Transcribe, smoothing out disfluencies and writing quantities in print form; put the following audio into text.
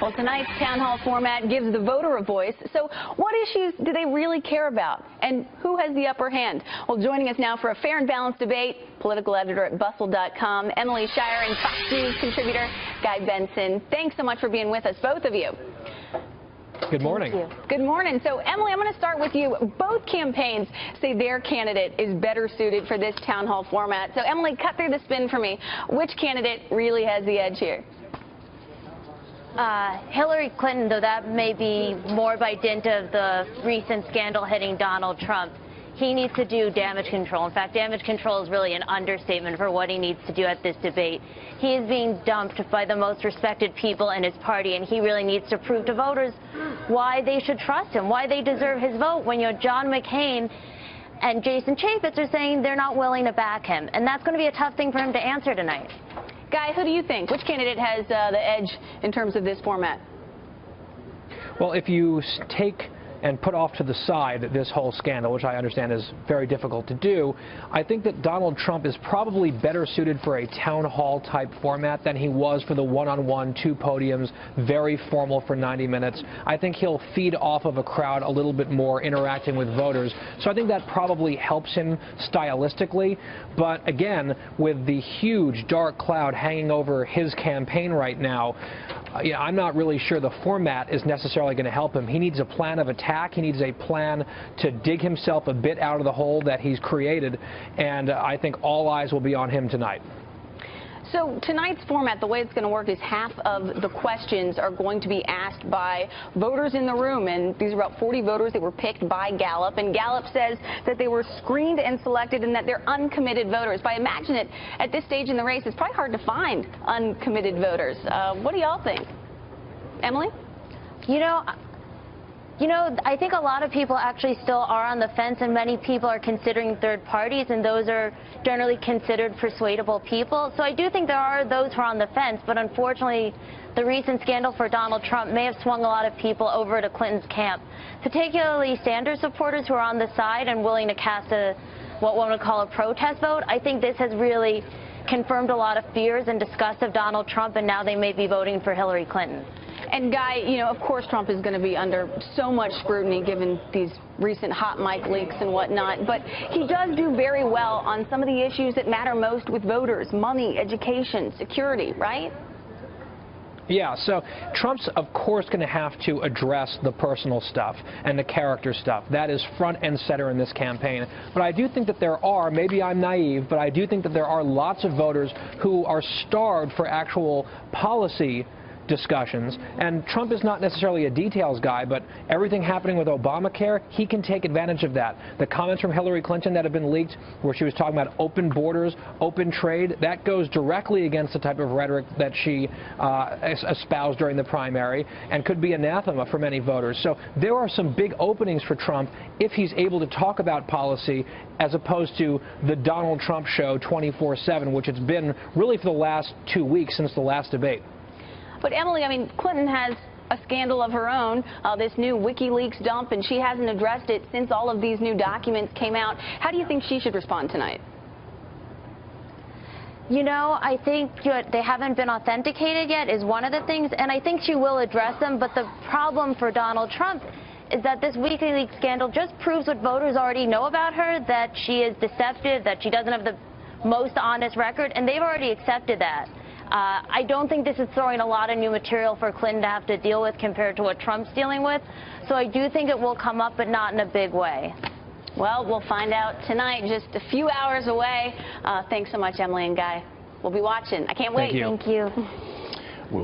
Well, tonight's town hall format gives the voter a voice. So what issues do they really care about? And who has the upper hand? Well, joining us now for a fair and balanced debate, political editor at Bustle.com, Emily Shire, and Fox News contributor Guy Benson. Thanks so much for being with us, both of you. Good morning. Thank you. Good morning. So, Emily, I'm going to start with you. Both campaigns say their candidate is better suited for this town hall format. So, Emily, cut through the spin for me. Which candidate really has the edge here? Hillary Clinton, though that may be more by dint of the recent scandal hitting Donald Trump. He needs to do damage control. In fact, damage control is really an understatement for what he needs to do at this debate. He is being dumped by the most respected people in his party, and he really needs to prove to voters why they should trust him, why they deserve his vote, when John McCain and Jason Chaffetz are saying they're not willing to back him. And that's going to be a tough thing for him to answer tonight. Guy, who do you think? Which candidate has the edge in terms of this format? Well, if you take and put off to the side this whole scandal, which I understand is very difficult to do, I think that Donald Trump is probably better suited for a town hall type format than he was for the one-on-one, two podiums, very formal for 90 minutes. I think he'll feed off of a crowd a little bit more, interacting with voters. So I think that probably helps him stylistically. But again, with the huge dark cloud hanging over his campaign right now, I'm not really sure the format is necessarily going to help him. He needs a plan of attack. He needs a plan to dig himself a bit out of the hole that he's created, and I think all eyes will be on him tonight. So tonight's format, the way it's going to work is half of the questions are going to be asked by voters in the room, and these are about 40 voters that were picked by Gallup, and Gallup says that they were screened and selected and that they're uncommitted voters. But I imagine it at this stage in the race, it's probably hard to find uncommitted voters. What do y'all think? Emily? I think a lot of people actually still are on the fence, and many people are considering third parties, and those are generally considered persuadable people. So I do think there are those who are on the fence, but unfortunately, the recent scandal for Donald Trump may have swung a lot of people over to Clinton's camp, particularly Sanders supporters who are on the side and willing to cast what one would call a protest vote. I think this has really confirmed a lot of fears and disgust of Donald Trump, and now they may be voting for Hillary Clinton. And Guy, of course Trump is going to be under so much scrutiny given these recent hot mic leaks and whatnot, but he does do very well on some of the issues that matter most with voters: money, education, security, right? Yeah, so Trump's, of course, going to have to address the personal stuff and the character stuff. That is front and center in this campaign. But I do think that there are, maybe I'm naive, but I do think that there are lots of voters who are starved for actual policy discussions, and Trump is not necessarily a details guy, but everything happening with Obamacare, he can take advantage of that. The comments from Hillary Clinton that have been leaked, where she was talking about open borders, open trade, that goes directly against the type of rhetoric that she espoused during the primary, and could be anathema for many voters. So there are some big openings for Trump if he's able to talk about policy, as opposed to the Donald Trump show 24/7, which it's been really for the last 2 weeks since the last debate. But Emily, Clinton has a scandal of her own, this new WikiLeaks dump, and she hasn't addressed it since all of these new documents came out. How do you think she should respond tonight? I think they haven't been authenticated yet is one of the things, and I think she will address them. But the problem for Donald Trump is that this WikiLeaks scandal just proves what voters already know about her, that she is deceptive, that she doesn't have the most honest record, and they've already accepted that. I don't think this is throwing a lot of new material for Clinton to have to deal with compared to what Trump's dealing with. So I do think it will come up, but not in a big way. Well, we'll find out tonight, just a few hours away. Thanks so much, Emily and Guy. We'll be watching. I can't wait. Thank you. Thank you.